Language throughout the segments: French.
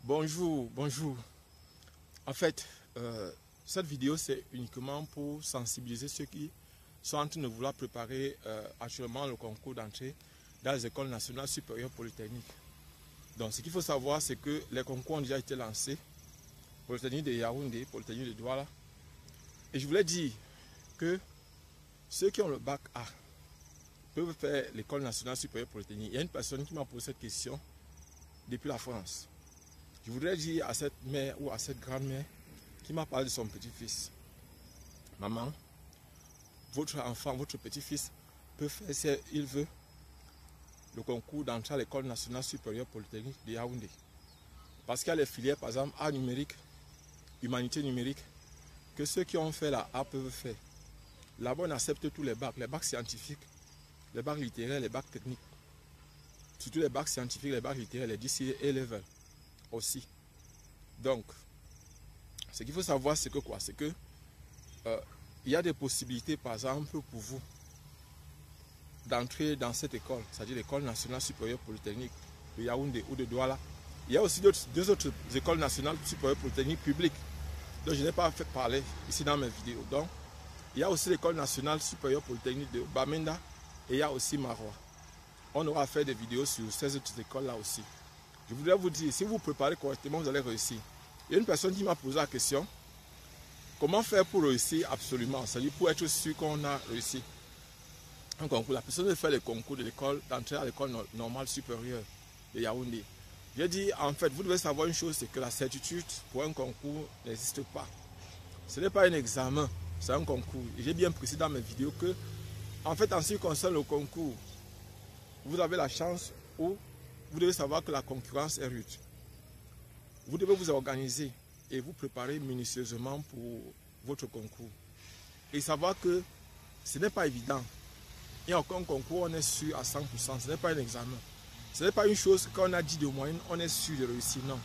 Bonjour, bonjour. En fait, cette vidéo c'est uniquement pour sensibiliser ceux qui sont en train de vouloir préparer actuellement le concours d'entrée dans les écoles nationales supérieures polytechniques. Donc ce qu'il faut savoir, c'est que les concours ont déjà été lancés. Polytechnique de Yaoundé, Polytechnique de Douala. Et je voulais dire que ceux qui ont le bac A peuvent faire l'école nationale supérieure polytechnique. Il y a une personne qui m'a posé cette question depuis la France. Je voudrais dire à cette mère ou à cette grand-mère qui m'a parlé de son petit-fils: maman, votre enfant, votre petit-fils peut faire, s'il veut, le concours d'entrée à l'école nationale supérieure polytechnique de Yaoundé. Parce qu'il y a les filières, par exemple, art numérique, humanité numérique, que ceux qui ont fait la A peuvent faire. Là-bas, on accepte tous les bacs scientifiques, les bacs littéraires, les bacs techniques. Surtout les bacs scientifiques, les bacs littéraires, les DCA A-Level aussi. Donc, ce qu'il faut savoir, c'est que quoi? C'est que il y a des possibilités, par exemple, pour vous d'entrer dans cette école, c'est-à-dire l'école nationale supérieure polytechnique de Yaoundé ou de Douala. Il y a aussi deux autres écoles nationales supérieures polytechniques publiques dont je n'ai pas fait parler ici dans mes vidéos. Donc, il y a aussi l'école nationale supérieure polytechnique de Bamenda et il y a aussi Marois. On aura fait des vidéos sur ces autres écoles-là aussi. Je voudrais vous dire, si vous préparez correctement, vous allez réussir. Il y a une personne qui m'a posé la question: comment faire pour réussir absolument? C'est-à-dire pour être sûr qu'on a réussi un concours. La personne veut faire le concours de l'école, d'entrer à l'école normale supérieure de Yaoundé. J'ai dit, en fait, vous devez savoir une chose, c'est que la certitude pour un concours n'existe pas. Ce n'est pas un examen, c'est un concours. Et j'ai bien précisé dans mes vidéos que, en fait, en ce qui concerne le concours, vous avez la chance ou vous devez savoir que la concurrence est rude. Vous devez vous organiser et vous préparer minutieusement pour votre concours. Et savoir que ce n'est pas évident. Il n'y a aucun concours, on est sûr à 100%. Ce n'est pas un examen. Ce n'est pas une chose qu'on a dit de moyenne, on est sûr de réussir. Non.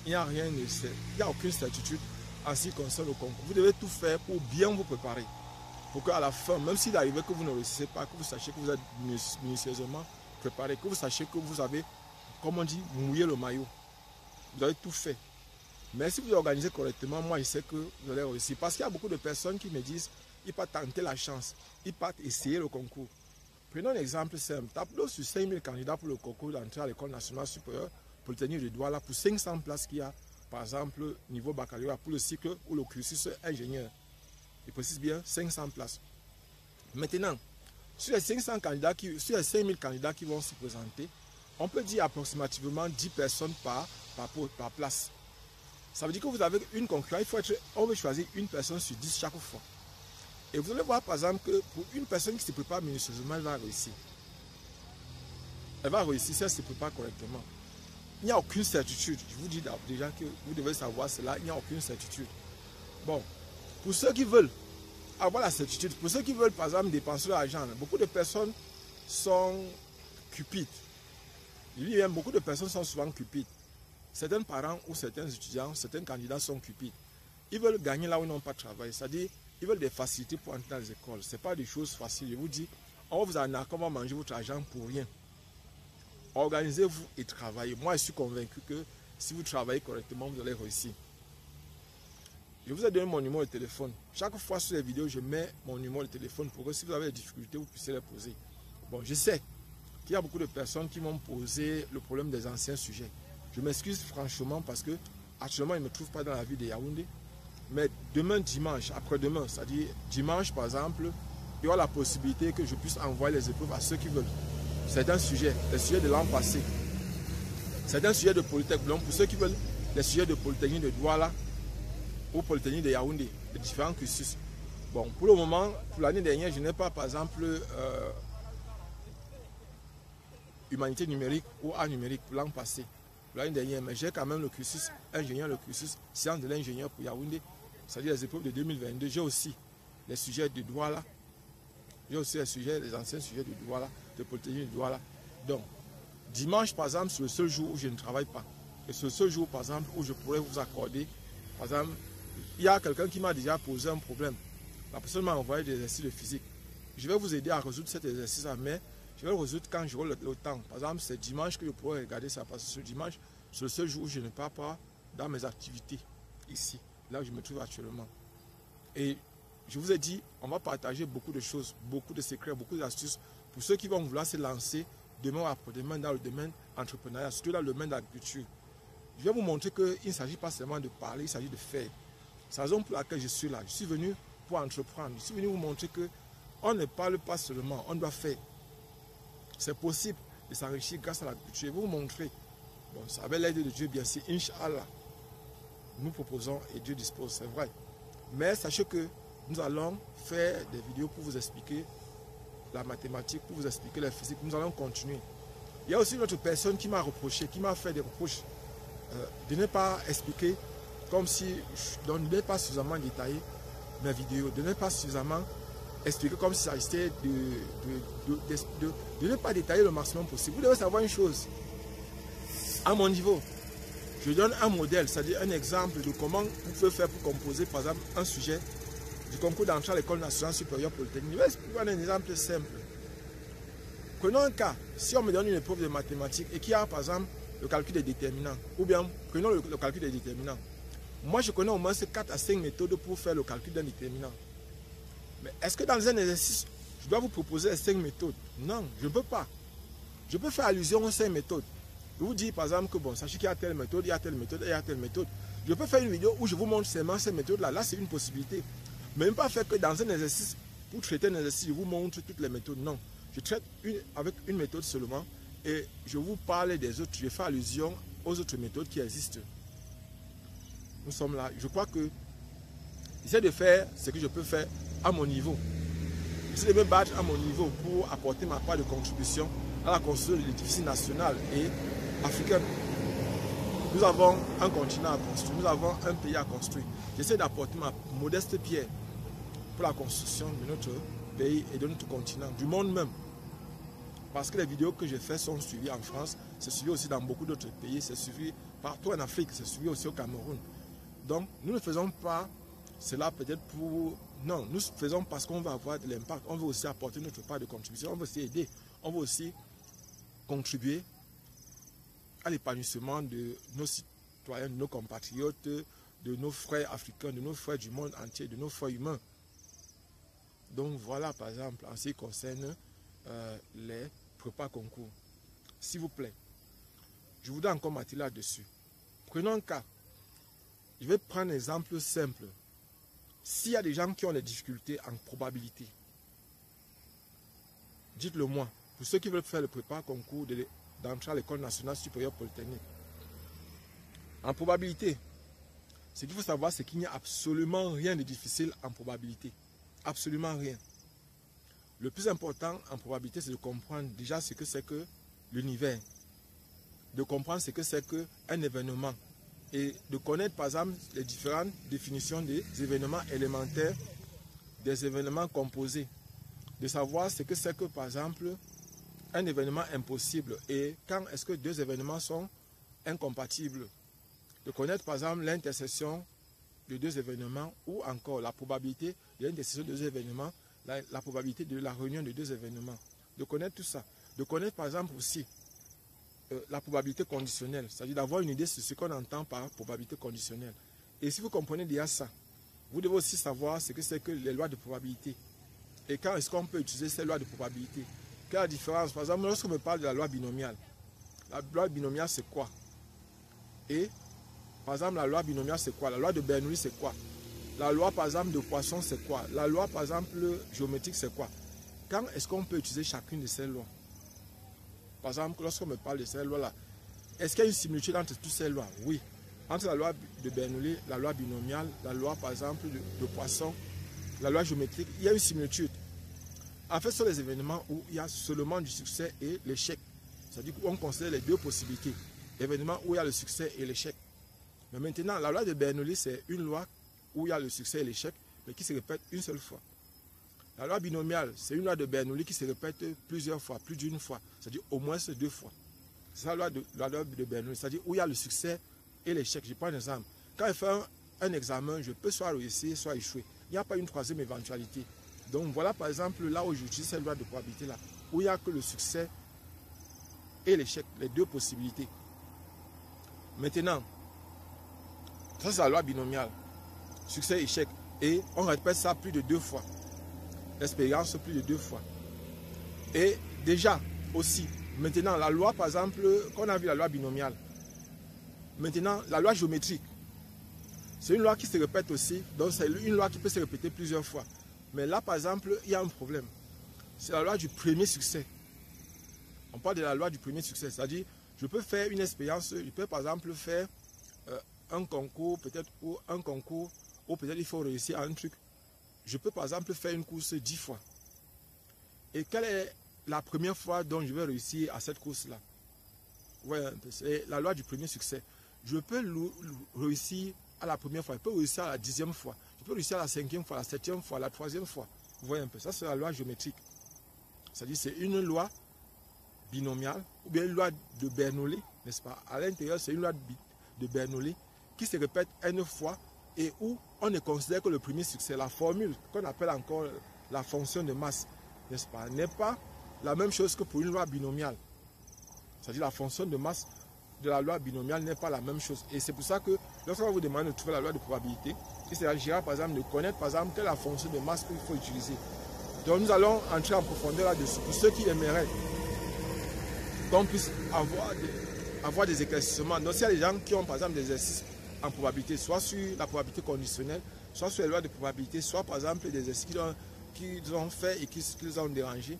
Il n'y a rien de il n'y a aucune certitude en ce qui concerne le concours. Vous devez tout faire pour bien vous préparer. Pour qu'à la fin, même s'il arrive que vous ne réussissez pas, que vous sachiez que vous êtes minutieusement préparé, que vous sachiez que vous avez, comme on dit, mouillé le maillot. Vous avez tout fait. Mais si vous organisez correctement, moi je sais que vous allez réussir. Parce qu'il y a beaucoup de personnes qui me disent: ils partent tenter la chance, ils partent essayer le concours. Prenons un exemple simple. Tableau sur 5000 candidats pour le concours d'entrée à l'école nationale supérieure polytechnique de Douala pour 500 places qu'il y a, par exemple, niveau baccalauréat pour le cycle ou le cursus ingénieur. Il précise bien 500 places. Maintenant, sur les 500 candidats sur les 5000 candidats qui vont se présenter, on peut dire approximativement 10 personnes par place. Ça veut dire que vous avez une concurrence, on veut choisir une personne sur 10 chaque fois. Et vous allez voir par exemple que pour une personne qui se prépare minutieusement, elle va réussir. Elle va réussir si elle se prépare correctement. Il n'y a aucune certitude. Je vous dis déjà que vous devez savoir cela, il n'y a aucune certitude. Bon, pour ceux qui veulent avoir la certitude, pour ceux qui veulent par exemple dépenser l'argent, beaucoup de personnes sont cupides. Je dis bien, beaucoup de personnes sont souvent cupides. Certains parents ou certains étudiants, certains candidats sont cupides. Ils veulent gagner là où ils n'ont pas travaillé. C'est-à-dire, ils veulent des facilités pour entrer dans les écoles. Ce n'est pas des choses faciles. Je vous dis, on va vous en arnaquer, on va manger votre argent pour rien. Organisez-vous et travaillez. Moi, je suis convaincu que si vous travaillez correctement, vous allez réussir. Je vous ai donné mon numéro de téléphone. Chaque fois sur les vidéos, je mets mon numéro de téléphone pour que si vous avez des difficultés, vous puissiez les poser. Bon, je sais qu'il y a beaucoup de personnes qui m'ont posé le problème des anciens sujets. Je m'excuse franchement parce que actuellement, ils ne me trouvent pas dans la ville de Yaoundé. Mais demain, dimanche, après-demain, c'est-à-dire dimanche par exemple, il y aura la possibilité que je puisse envoyer les épreuves à ceux qui veulent. Certains sujets, les sujets de l'an passé, certains sujets de Polytechnique, donc pour ceux qui veulent les sujets de Polytechnique de Douala ou Polytechnique de Yaoundé, les différents cursus. Bon, pour le moment, pour l'année dernière, je n'ai pas par exemple humanité numérique ou art numérique pour l'an passé, pour l'année dernière, mais j'ai quand même le cursus ingénieur, le cursus sciences de l'ingénieur pour Yaoundé. C'est-à-dire les épreuves de 2022, j'ai aussi les sujets de Douala, j'ai aussi les anciens sujets de Douala, de Polytechnique de Douala. Donc, dimanche par exemple, c'est le seul jour où je ne travaille pas. Et c'est le seul jour par exemple où je pourrais vous accorder, par exemple, il y a quelqu'un qui m'a déjà posé un problème. La personne m'a envoyé des exercices de physique. Je vais vous aider à résoudre cet exercice-là, mais je vais le résoudre quand j'aurai le temps. Par exemple, c'est dimanche que je pourrai regarder ça, parce que ce dimanche, C'est le seul jour où je ne pars pas dans mes activités ici, là où je me trouve actuellement. Et je vous ai dit, on va partager beaucoup de choses, beaucoup de secrets, beaucoup d'astuces pour ceux qui vont vouloir se lancer demain ou après-demain dans le domaine entrepreneurial, surtout dans le domaine de l'agriculture. Je vais vous montrer qu'il ne s'agit pas seulement de parler, il s'agit de faire. C'est la raison pour laquelle je suis là. Je suis venu pour entreprendre. Je suis venu vous montrer qu'on ne parle pas seulement, on doit faire. C'est possible de s'enrichir grâce à l'agriculture. Je vais vous montrer. Bon, ça avec l'aide de Dieu, bien sûr, Inch'Allah. Nous proposons et Dieu dispose, c'est vrai. Mais sachez que nous allons faire des vidéos pour vous expliquer la mathématique, pour vous expliquer la physique. Nous allons continuer. Il y a aussi une autre personne qui m'a reproché, qui m'a fait des reproches de ne pas expliquer comme si je ne n'ai pas suffisamment détaillé mes vidéos, de ne pas suffisamment expliquer comme si ça s'agissait de ne pas détailler le maximum possible. Vous devez savoir une chose. À mon niveau, je donne un modèle, c'est-à-dire un exemple de comment vous pouvez faire pour composer, par exemple, un sujet du concours d'entrée à l'école nationale supérieure polytechnique. Je vais prendre un exemple simple. Prenons un cas, si on me donne une épreuve de mathématiques et qu'il y a, par exemple, le calcul des déterminants, ou bien prenons le calcul des déterminants. Moi, je connais au moins 4 à 5 méthodes pour faire le calcul d'un déterminant. Mais est-ce que dans un exercice, je dois vous proposer 5 méthodes? Non, je ne peux pas. Je peux faire allusion aux 5 méthodes. Je vous dis par exemple que bon, sachez qu'il y a telle méthode, il y a telle méthode, et il y a telle méthode. Je peux faire une vidéo où je vous montre seulement ces méthodes-là. Là, c'est une possibilité. Mais même pas faire que dans un exercice, pour traiter un exercice, je vous montre toutes les méthodes. Non. Je traite avec une méthode seulement et je vous parle des autres. Je fais allusion aux autres méthodes qui existent. Nous sommes là. Je crois que j'essaie de faire ce que je peux faire à mon niveau. J'essaie de me battre à mon niveau pour apporter ma part de contribution à la construction de l'édifice national et africain. Nous avons un continent à construire, nous avons un pays à construire. J'essaie d'apporter ma modeste pierre pour la construction de notre pays et de notre continent, du monde même. Parce que les vidéos que je fais sont suivies en France, c'est suivi aussi dans beaucoup d'autres pays, c'est suivi partout en Afrique, c'est suivi aussi au Cameroun. Donc, nous ne faisons pas cela peut-être pour... Non, nous faisons parce qu'on veut avoir de l'impact, on veut aussi apporter notre part de contribution, on veut aussi aider, on veut aussi contribuer à l'épanouissement de nos citoyens, de nos compatriotes, de nos frères africains, de nos frères du monde entier, de nos frères humains. Donc voilà, par exemple, en ce qui concerne les prépas concours. S'il vous plaît, je voudrais encore m'attirer là-dessus. Prenons un cas. Je vais prendre un exemple simple. S'il y a des gens qui ont des difficultés en probabilité, dites-le moi. Pour ceux qui veulent faire le prépa concours d'entrée à l'école nationale supérieure polytechnique. En probabilité, ce qu'il faut savoir, c'est qu'il n'y a absolument rien de difficile en probabilité. Absolument rien. Le plus important en probabilité, c'est de comprendre déjà ce que c'est que l'univers. De comprendre ce que c'est qu'un événement. Et de connaître par exemple les différentes définitions des événements élémentaires, des événements composés. De savoir ce que c'est que par exemple un événement impossible et quand est-ce que deux événements sont incompatibles. De connaître par exemple l'intersection de deux événements ou encore la probabilité de l'intersection de deux événements, la probabilité de la réunion de deux événements. De connaître tout ça. De connaître par exemple aussi la probabilité conditionnelle, c'est-à-dire d'avoir une idée sur ce qu'on entend par probabilité conditionnelle. Et si vous comprenez déjà ça, vous devez aussi savoir ce que c'est que les lois de probabilité. Et quand est-ce qu'on peut utiliser ces lois de probabilité? Quelle est la différence? Par exemple, lorsqu'on me parle de la loi binomiale, la loi binomiale c'est quoi? Et par exemple, la loi binomiale c'est quoi? La loi de Bernoulli c'est quoi? La loi par exemple de Poisson c'est quoi? La loi par exemple géométrique c'est quoi? Quand est-ce qu'on peut utiliser chacune de ces lois? Par exemple, lorsqu'on me parle de ces lois-là, est-ce qu'il y a une similitude entre toutes ces lois? Oui. Entre la loi de Bernoulli, la loi binomiale, la loi par exemple de Poisson, la loi géométrique, il y a une similitude. En fait, ce sont les événements où il y a seulement du succès et l'échec. C'est-à-dire qu'on considère les deux possibilités. Événements où il y a le succès et l'échec. Mais maintenant, la loi de Bernoulli, c'est une loi où il y a le succès et l'échec, mais qui se répète une seule fois. La loi binomiale, c'est une loi de Bernoulli qui se répète plusieurs fois, plus d'une fois, c'est-à-dire au moins 2 fois. C'est la loi de Bernoulli, c'est-à-dire où il y a le succès et l'échec. Je prends un exemple. Quand je fais un examen, je peux soit réussir, soit échouer. Il n'y a pas une troisième éventualité. Donc voilà par exemple là où j'utilise cette loi de probabilité-là, où il n'y a que le succès et l'échec, les deux possibilités. Maintenant, ça c'est la loi binomiale. Succès, échec. Et on répète ça plus de 2 fois. L'expérience plus de 2 fois. Et déjà aussi, maintenant la loi par exemple, qu'on a vu la loi binomiale. Maintenant, la loi géométrique. C'est une loi qui se répète aussi. Donc c'est une loi qui peut se répéter plusieurs fois. Mais là par exemple, il y a un problème. C'est la loi du premier succès. On parle de la loi du premier succès. C'est-à-dire, je peux faire une expérience, je peux par exemple faire un concours, peut-être, ou un concours, ou peut-être il faut réussir à un truc. Je peux par exemple faire une course 10 fois. Et quelle est la première fois dont je vais réussir à cette course-là? Ouais, c'est la loi du premier succès. Je peux réussir à la première fois, je peux réussir à la 10e fois, je peux réussir à la 5e fois, à la 7e fois, à la 3e fois. Vous voyez un peu, ça c'est la loi géométrique. C'est-à-dire c'est une loi binomiale, ou bien une loi de Bernoulli, n'est-ce pas? À l'intérieur, c'est une loi de Bernoulli qui se répète une fois et où on ne considère que le premier succès. La formule qu'on appelle encore la fonction de masse, n'est-ce pas, n'est pas la même chose que pour une loi binomiale. C'est-à-dire la fonction de masse de la loi binomiale n'est pas la même chose. Et c'est pour ça que lorsqu'on va vous demander de trouver la loi de probabilité, il s'agira par exemple de connaître par exemple quelle est la fonction de masse qu'il faut utiliser. Donc nous allons entrer en profondeur là-dessus. Pour ceux qui aimeraient qu'on puisse avoir des éclaircissements. Donc s'il y a des gens qui ont par exemple des exercices en probabilité, soit sur la probabilité conditionnelle, soit sur les lois de probabilité, soit par exemple des exercices qu'ils ont fait et qui les ont dérangés,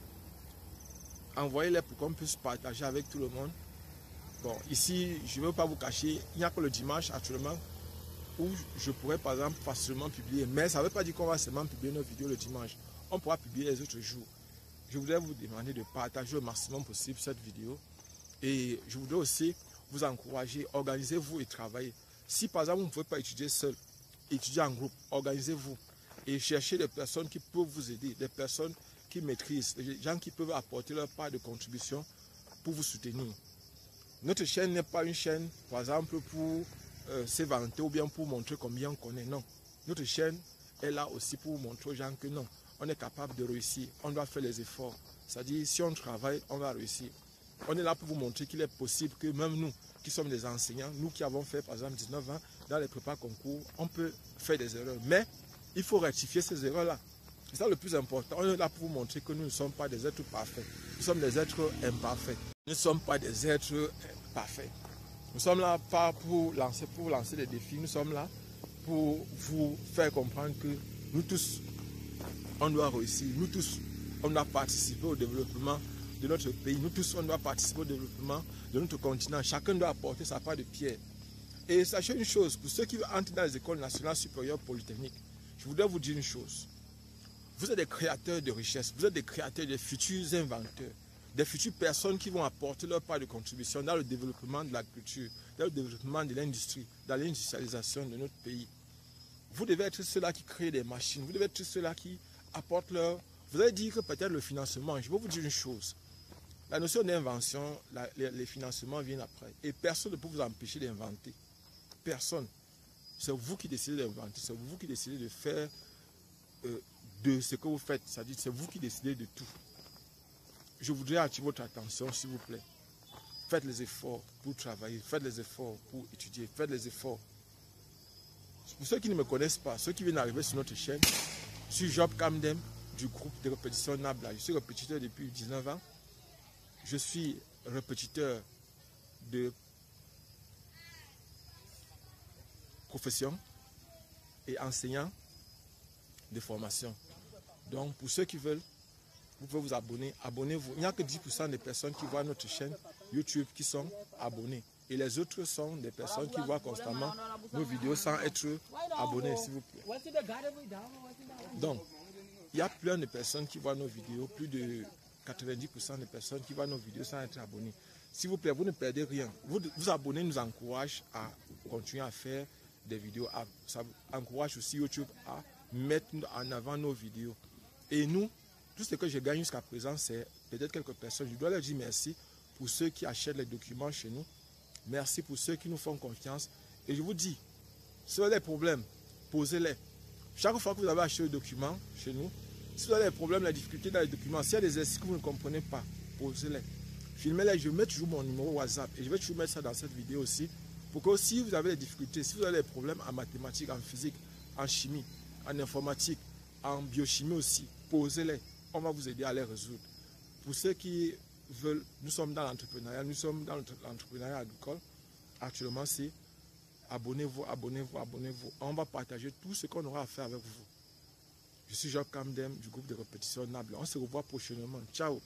envoyez-les pour qu'on puisse partager avec tout le monde. Bon, ici, je ne veux pas vous cacher, il n'y a que le dimanche actuellement où je pourrais par exemple facilement publier. Mais ça ne veut pas dire qu'on va seulement publier nos vidéos le dimanche. On pourra publier les autres jours. Je voudrais vous demander de partager au maximum possible cette vidéo. Et je voudrais aussi vous encourager, organisez-vous et travaillez. Si par exemple vous ne pouvez pas étudier seul, étudiez en groupe, organisez-vous. Et cherchez des personnes qui peuvent vous aider, des personnes qui maîtrisent, des gens qui peuvent apporter leur part de contribution pour vous soutenir. Notre chaîne n'est pas une chaîne, par exemple, pour s'éventer ou bien pour montrer combien on connaît. Non. Notre chaîne est là aussi pour montrer aux gens que non, on est capable de réussir. On doit faire les efforts. C'est-à-dire, si on travaille, on va réussir. On est là pour vous montrer qu'il est possible que même nous, qui sommes des enseignants, nous qui avons fait, par exemple, 19 ans dans les prépas concours, on peut faire des erreurs. Mais il faut rectifier ces erreurs-là. C'est ça le plus important. On est là pour vous montrer que nous ne sommes pas des êtres parfaits. Nous sommes des êtres imparfaits. Nous ne sommes pas des êtres parfaits. Nous sommes là pas pour lancer des défis. Nous sommes là pour vous faire comprendre que nous tous, on doit réussir. Nous tous, on doit participer au développement de notre pays. Nous tous, on doit participer au développement de notre continent. Chacun doit apporter sa part de pierre. Et sachez une chose, pour ceux qui entrent dans les écoles nationales supérieures polytechniques, je voudrais vous dire une chose. Vous êtes des créateurs de richesse, vous êtes des créateurs, des futurs inventeurs, des futures personnes qui vont apporter leur part de contribution dans le développement de la culture, dans le développement de l'industrie, dans l'industrialisation de notre pays. Vous devez être ceux-là qui créent des machines, vous devez être ceux-là qui apportent leur... Vous allez dire que peut-être le financement, je vais vous dire une chose. La notion d'invention, les financements viennent après. Et personne ne peut vous empêcher d'inventer. Personne. C'est vous qui décidez d'inventer, c'est vous qui décidez de faire... de ce que vous faites, c'est-à-dire c'est vous qui décidez de tout. Je voudrais attirer votre attention, s'il vous plaît. Faites les efforts pour travailler, faites les efforts pour étudier, faites les efforts. Pour ceux qui ne me connaissent pas, ceux qui viennent d'arriver sur notre chaîne, je suis Job Kamdem du groupe de répétition Nabla. Je suis répétiteur depuis 19 ans. Je suis répétiteur de profession et enseignant de formation. Donc, pour ceux qui veulent, vous pouvez vous abonner. Abonnez-vous. Il n'y a que 10% des personnes qui voient notre chaîne YouTube qui sont abonnées. Et les autres sont des personnes qui voient constamment nos vidéos sans être abonnés, s'il vous plaît. Donc, il y a plein de personnes qui voient nos vidéos, plus de 90% des personnes qui voient nos vidéos sans être abonnés. S'il vous plaît, vous ne perdez rien. Vous abonner nous encourage à continuer à faire des vidéos. Ça encourage aussi YouTube à mettre en avant nos vidéos. Et nous, tout ce que je gagne jusqu'à présent, c'est peut-être quelques personnes. Je dois leur dire merci pour ceux qui achètent les documents chez nous. Merci pour ceux qui nous font confiance. Et je vous dis, si vous avez des problèmes, posez-les. Chaque fois que vous avez acheté le document chez nous, si vous avez des problèmes, des difficultés dans les documents, s'il y a des exercices que vous ne comprenez pas, posez-les. Filmez-les, je mets toujours mon numéro WhatsApp et je vais toujours mettre ça dans cette vidéo aussi Pour que si vous avez des difficultés, si vous avez des problèmes en mathématiques, en physique, en chimie, en informatique, en biochimie aussi, posez-les. On va vous aider à les résoudre. Pour ceux qui veulent, nous sommes dans l'entrepreneuriat, nous sommes dans l'entrepreneuriat agricole. Actuellement, c'est abonnez-vous, abonnez-vous, abonnez-vous. On va partager tout ce qu'on aura à faire avec vous. Je suis Jacques Kamdem du groupe de répétition Nable. On se revoit prochainement. Ciao.